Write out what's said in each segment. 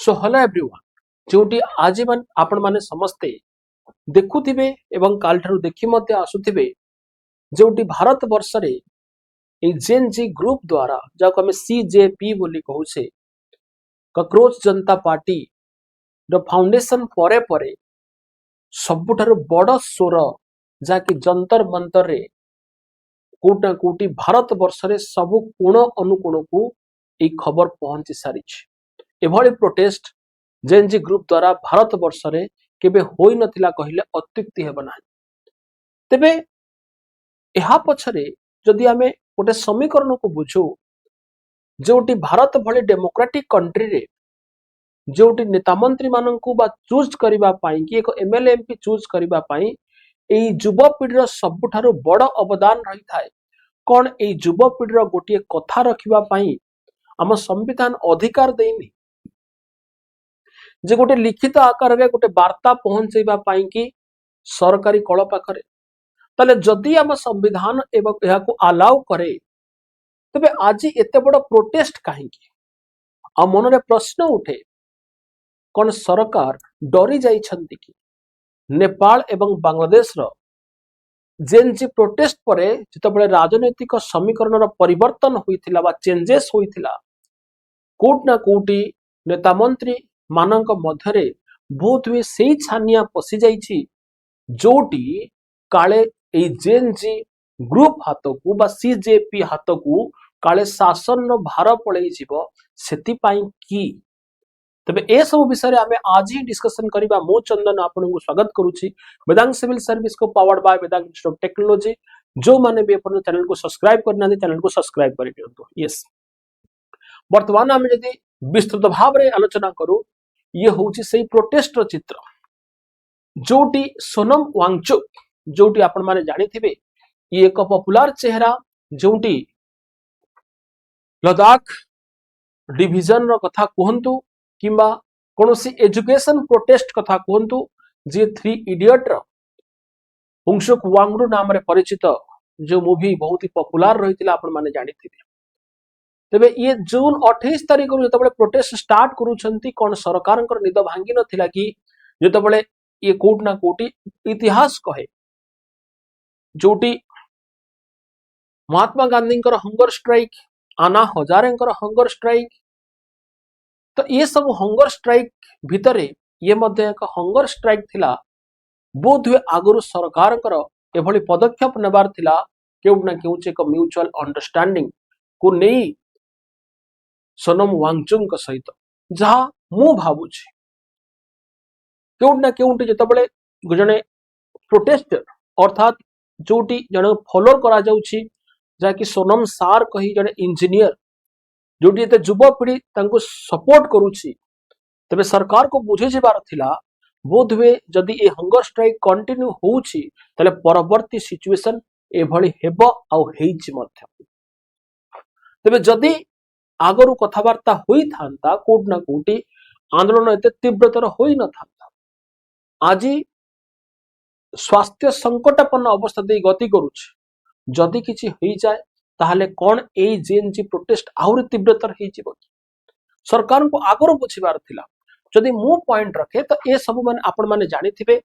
So hello everyone जोटी आज आपण माने समस्ते देखुथिबे एवं काल ठारू देखि मते आसुथिबे जोटी भारत वर्ष रे ए जेन जी ग्रुप द्वारा जाको हमें सीजेपी बोली कहूछे cockroach Janata party the foundation परे परे सबुठारु बड़ स्वर जाकि जंतर मंतर रे कोटा कोटी भारत वर्ष रे सबु कोण अनुकोण को ए खबर पहुंची सारी एभली प्रोटेस्ट जेएनजी ग्रुप द्वारा भारत वर्ष रे केबे होई नथिला कहिले अत्युक्ति हेब ना तेबे एहा पछरे जदि आमे गोटे समीकरण को बुझो जोटी भारत भली डेमोक्रेटिक कंट्री रे जोटी नेता मंत्री माननकु बा चूज करिबा पाई कि एक एमएलए एमपी चूज करिबा पाई एई युवपीढ़ीर सबुठारु बड़ अवदान रही थाए कौन एई युवपीढ़ीर गोटे कथा रखिबा पाई आम संविधान अधिकार देइनी जे गोटे लिखित आकार रे गोटे वार्ता पहुंचेबा पाई कि सरकारी कल पाखरे ताले जदि आम संविधान एवं एहाकु अलाउ करे तबे आज एते बड़ प्रोटेस्ट काहे आ मन रे प्रश्न उठे कौन सरकार डरी जाई छंती कि नेपाल एवं बांग्लादेश रो जेएनजी प्रोटेस्ट परे जितबळे राजनैतिक समीकरण रो परिवर्तन होइथिला बा चेंजेस होइथिला कोट ना कोटी नेता मंत्री मानक मध्यरे बहुत हुए सेई छानिया पसी जाइछि जोटी काले ए जेएनजी ग्रुप हातकू बा सीजेपी हातकू काले शासन रो भार पळेई जिवो सेति पाई की तबे ए सब विषय रे आमे आज ही डिस्कशन करिबा मो चंदन आपनको स्वागत करूछि वेदांत सिविल सर्विस को powered by Vedant institute of technology जो माने भी अपन चैनल को सब्सक्राइब करना दे चैनल को सब्सक्राइब कर दियंतु यस वर्तमान आमे यदि विस्तृत भाव रे आलोचना करू ये होउछि सेही प्रोटेस्ट रो चित्र जोटी सोनम वांगचुक जोटी आपण माने जानिथिबे ये एक पॉपुलर चेहरा जोटी लद्दाख डिविजन रो कथा कहंतु किंबा कोनोसी एजुकेशन प्रोटेस्ट कथा कहंतु जे 3 इडियट रो हुंगसुक वांगडू नाम रे परिचित जो मूवी बहुत ही पॉपुलर रहितिला आपण माने जानिथिबे तबे ये जून 28 तारिख रु जतबळे प्रोटेस्ट स्टार्ट करूछंती कोन सरकारंकर निद भांगी नथिला कि जतबळे ये कोट ना कोटी इतिहास कहे जोटी महात्मा गांधींकर हंगर स्ट्राइक आना हजारेंकर हंगर स्ट्राइक तो ये सब हंगर स्ट्राइक भितरे ये मध्य एक हंगर स्ट्राइक थिला बोध हुए आगुरु सरकारंकर एभली पदक्षेप नेबार थिला केउट ना केउच एक म्यूचुअल अंडरस्टैंडिंग को नेई सोनम वांगचुक सहित जहा मु भाबुछि केउट ना केउट जतबळे जने प्रोटेस्टर अर्थात जोटी जने फॉलो करा जाउछि जाकि सोनम सार कही जने इंजीनियर जोटी एते युवपीढ़ी तांको सपोर्ट करूछि तबे सरकार को बुझे जेबार थिला बोध हुए जदि ए हंगर स्ट्राइक कंटिन्यू होउछि तले परवर्ती सिचुएशन एभली हेबो आ हेइछि मध्य तबे जदि आगरु कथावार्ता होई थांता कोट ना कोटी आंदोलन एते तीव्रतर होई न थांता आज स्वास्थ्य संकटापन्न अवस्था दे गति करूछि जदि किछि होई जाय ताहले कोन ए जेएनजी प्रोटेस्ट आउर तीव्रतर हेइ जिवो सरकार को आगरु बुझिबार थिला जदि मु पॉइंट रखे तो ए सब माने आपण माने जानिथिबे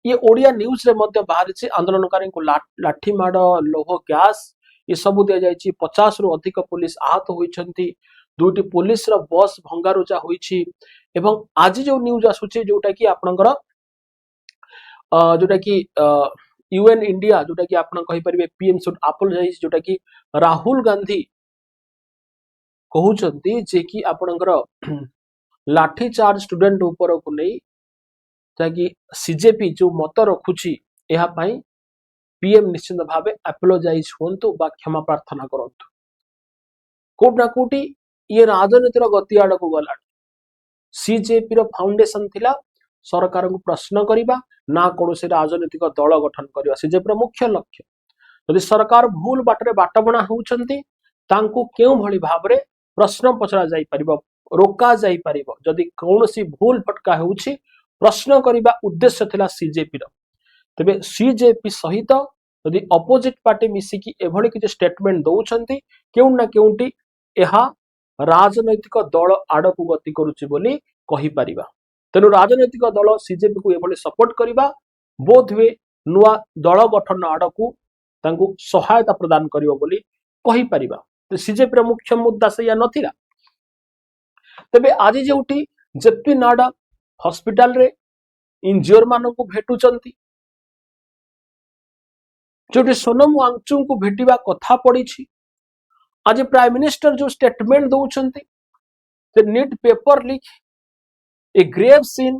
ये ओडिया न्यूज रे मध्य बाहरिछि आंदोलनकारी को लाठी माड लोह गैस ये सब दिया जायछि 50 रु अधिक पुलिस आहत होइछंती दुटी पुलिस रो बस भंगारुजा होइछि एवं आज जो न्यूज आसुछि जोटा कि आपनकर जोटा कि यूएन इंडिया जोटा कि आपण कहि परिबे पीएम शुड अपोलोजाइज जोटा कि राहुल गांधी कहउछंती जे कि आपनकर लाठी चार्ज स्टूडेंट ऊपर को नहीं ताकि सीजेपी जो मत रखुछि एहा पई पीएम निश्चित भावे अपोलोजाइज होंतु बा क्षमा प्रार्थना करंतु कोट ना कोटी ये राजनीतिर गति आड़ को गला सीजेपी रो फाउंडेशन थिला सरकार को प्रश्न करिबा ना कोनोसे राजनीतिक दल गठन करिबा सीजेपी रो मुख्य लक्ष्य यदि सरकार भूल बाटरे बाटबणा होउछंती तांको केउ भली भाबरे प्रश्न पचरा जाई परिबो रोका जाई परिबो जदि कोनोसी भूल फटका होउछि प्रश्न करिबा उद्देश्य थिला सीजेपी रो तबे सीजेपी सहित यदि अपोजिट पार्टी मिसिकी एभली किछि स्टेटमेंट दउछंती केउ ना केउटी एहा राजनैतिक दल आड़ को गति करुछि बोली कहि परिबा। तेणु राजनैतिक दल सीजेपी को एभली सपोर्ट करबा बोध हुए नुआ दल गठन आड़कू तांकू सहायता प्रदान करियो बोली कहि परिबा। तो सीजेपी रो मुख्य मुद्दा सेया नथिला। तबे आज जेउटी जेपी नाडा हॉस्पिटल रे इंजियर मानकू भेटुचंती, जोटी सोनम वांगचुक को भेटिबा कथा पड़ी। आज प्राइम मिनिस्टर जो स्टेटमेंट दौरान NEET paper leak a grave scene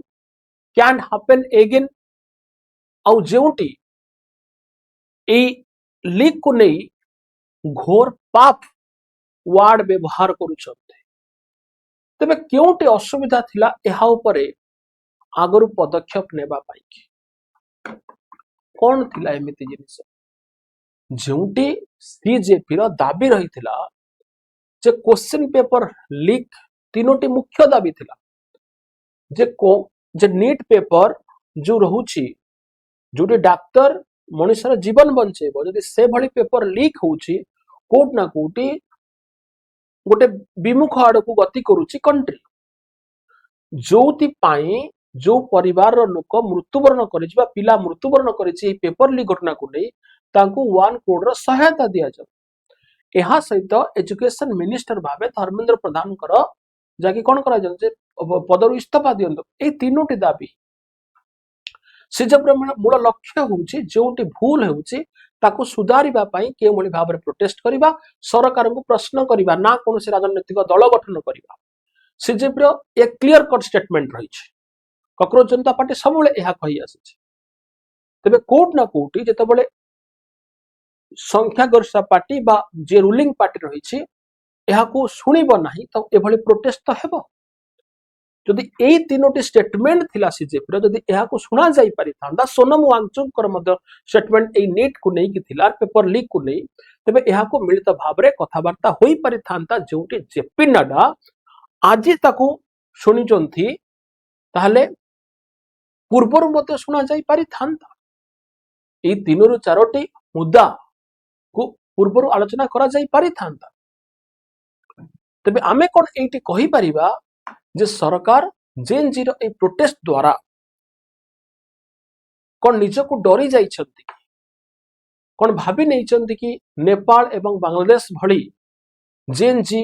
can happen again आउ जेउटी ए लीक को नहीं घोर पाप वार्ड व्यवहार करुछंते। तबे क्योंटी असुविधा थिला एहा उपरे आगरु पदक्षेप नेबा पाई कौन थिला एमिति जिनिस जोटी सीजेपी रो दाबी रही थिला जे क्वेश्चन पेपर लीक तीनोटी मुख्य दाबी थिला जे नीट पेपर जो रहुची जोटी डाक्टर मनुष्यर जीवन बंचेबो जदि से भली पेपर लीक होउची कोट ना कोटी गोटे विमुख आड़कू गति करुची कंट्री जोति पाई जो परिवार लोक मृत्युवरण करिबा पिला मृत्युवरण करिछि पेपर लीक घटना को नहीं तांकू 1 करोड़ रो सहायता दिया जाऊ। एहा सहित एजुकेशन मिनिस्टर भावे धर्मेंद्र प्रधान कर जाकी कोन करा जाऊ जे पदरु इस्तीफा दियंतो। ए तीनोटी दाबी सीजेपी मूल लक्ष्य होउची जोटी भूल होउची ताकू सुधारिबा पाई के मोली भाबरे प्रोटेस्ट करिबा सरकार को प्रश्न करिबा ना कोनोसी राजनीतिक दल गठन करिबा। सीजेपी रो एक क्लियर कट स्टेटमेंट रहिछि कॉकरोच जनता पार्टी सबले एहा कहि आसिछि। तबे कोट ना कोटी जेतबले संख्यागरिष्ठ पार्टी बा जे रूलिंग पार्टी रहिछि एहा को सुनिबो नाही त एभली प्रोटेस्ट तो हेबो। जदि एई तीनोटी स्टेटमेंट थिला सीजेपी रो जदि एहा को सुना जाई पारि थांदा सोनम वांगचुक कर मध्य स्टेटमेंट एई नीट को नै कि थिला पेपर लीक को नै तबे एहा को मिलित भाबरे कथावार्ता होई पारि थांता जोटी जेपी नाडा आज ताकू सुनी चंथी ताहले पूर्वर मत सुना जाई पारि थांता। एई तीनरु चारोटी मुद्दा को पूर्वर आलोचना करा जाई पारि थांता। तबे आमे कोन एटी कहि परिबा जे सरकार जेएनजी रो ए प्रोटेस्ट द्वारा कोन निजको डरी जाइछंती कोन भाबी नै चंती कि नेपाल एवं बांग्लादेश भली जेएनजी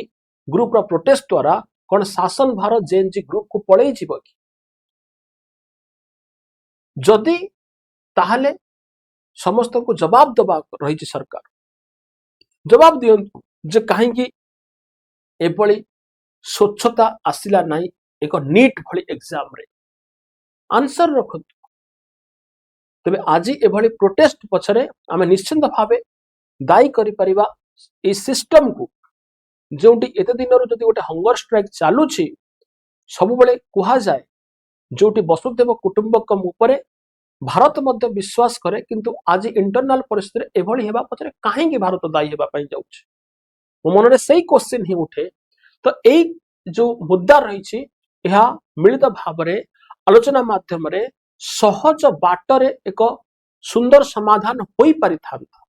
ग्रुप रो प्रोटेस्ट द्वारा कोन शासन भारत जेएनजी ग्रुप को पळै जिवो कि जदि ताहले समस्त को जवाब दबा रही सरकार जवाब दियंतु जे काहे कि एभली स्वच्छता आसिला नाही एक नीट भली एग्जाम रे आंसर रखंतु। तबे आज एभली प्रोटेस्ट पछरे आमे निश्चित भावे दायी करि परिबा ए सिस्टम को जोटी एते दिनरु जदि गोटे हंगर स्ट्राइक चालू छी सब बेले कुहा जाए जोटी वसुदेव कुटुंबकम उपरे भारत मध्य विश्वास करे किंतु आज इंटरनल परिस्थिति एभली हेबा पछरे काहे कि भारत दायी हेबा पई जाउछ मो मनरे सेही क्वेश्चन ही उठे। तो एई जो मुद्दा रही यह मिलित भावरे आलोचना माध्यम रे सहज बाटरे एक सुंदर समाधान होई पारि थांता।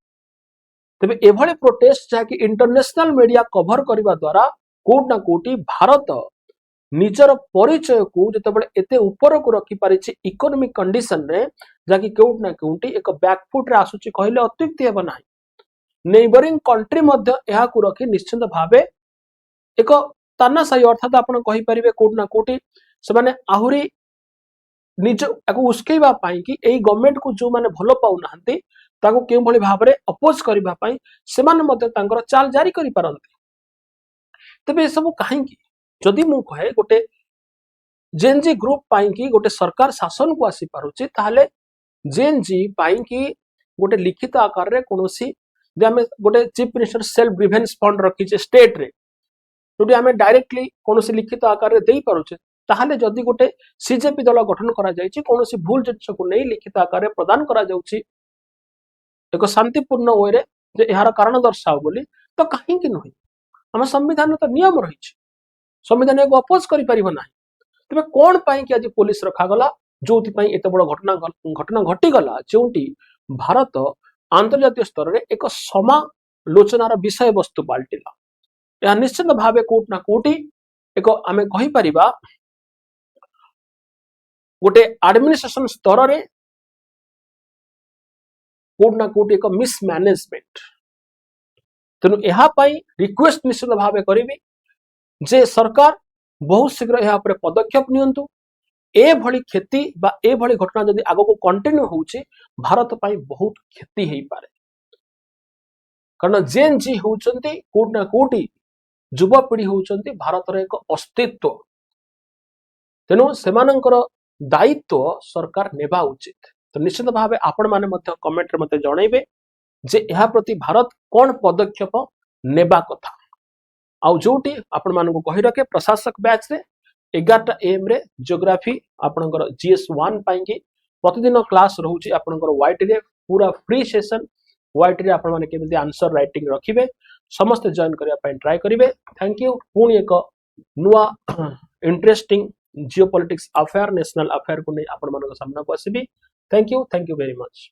तबे एभली प्रोटेस्ट जाकि इंटरनेशनल मीडिया कवर करबा द्वारा कोट ना कोटी भारत निजर परिचय को जतबे एते ऊपर को रखि पारिछि इकोनॉमिक कंडीशन रे जाकि कोट ना कोटी एक बैकफुट रे आसुछि कहले अत्युक्ति हेबा नाही। नेबरिंग कंट्री मध्य एहा को रखि निश्चित भावे एक तानाशाही अर्थात आपण कहि परिबे कोट ना कोटी से माने आहुरी निज एको उस्केबा पाई कि एई गवर्नमेंट को जो माने भलो पाउ नाहंती ताको केउ भली भाबरे अपोज करबा पाई से माने मध्य तांकर चाल जारी करि पारंती। तबे सब काहे कि जदि मु कहे गोटे जेएनजी ग्रुप पाई कि गोटे सरकार शासन को आसी पारुची ताहले जेएनजी पाई कि गोटे लिखित आकार रे कोनोसी जे हमें गोटे chief minister self grievance fund रखी छे स्टेट रे जोटी आमे डायरेक्टली कोनोसी लिखित आकार रे देई पारुचे ताहले जदि गोटे सीजेपी दल गठन करा जायछि कोनोसी भूल जिनिस को नै लिखित आकार रे प्रदान करा जाउछि एक शांतिपूर्ण वे रे जे एहार कारण दर्शाओ बोली तो काहे कि नहि हम संविधान तो नियम रहिछि संविधान को अपोज करि परिबो नाही। तबे कोन पाई कि आज पुलिस रखा गला जोति पाई एते बड़ घटना घटी गला जोंटी भारत अंतर्जातीय स्तर रे एक समालोचनार विषय वस्तु पाल्टिला। यह निश्चित भावे कोट ना कोटी एक आमे कहि परिबा गोटे एडमिनिस्ट्रेशन स्तर रे कोड ना कोड एक मिसमैनेजमेंट तेणु यहाँ रिक्वेस्ट निश्चित भाव करी जे सरकार बहुत शीघ्र यहाँ पर पदक्षेप नियंतु एभली क्षति बा एभली घटना जदि आगो को कंटिन्यू होउची भारत पाई बहुत क्षति हेई पारे कारण जेन जी होउचंती कोड ना कोडी युवपीढ़ी होउचंती भारत रे एक अस्तित्व तेणु सेमानंकर दायित्व सरकार नेबा उचित तो निश्चित भाव आपण माने मध्य कमेंट रे मते जणैबे जे ଏହା प्रति भारत कोन पदक्षेप नेबा कथा आउ जोटी आपण मानको कहि रखे प्रशासक बैच रे 11 AM रे जियोग्राफी आपनकर GS1 पाइंकी प्रतिदिन क्लास रहउची आपनकर वाइट रे पूरा फ्री सेशन वाइट रे आपण माने केमिति आंसर राइटिंग रखिबे समस्त जॉइन करिया पई ट्राई करिवे थैंक यू पुणी एक नुआ interesting geopolitics affair national affair को नै आपण मानको सामना को आसीबी थैंक यू वेरी मच।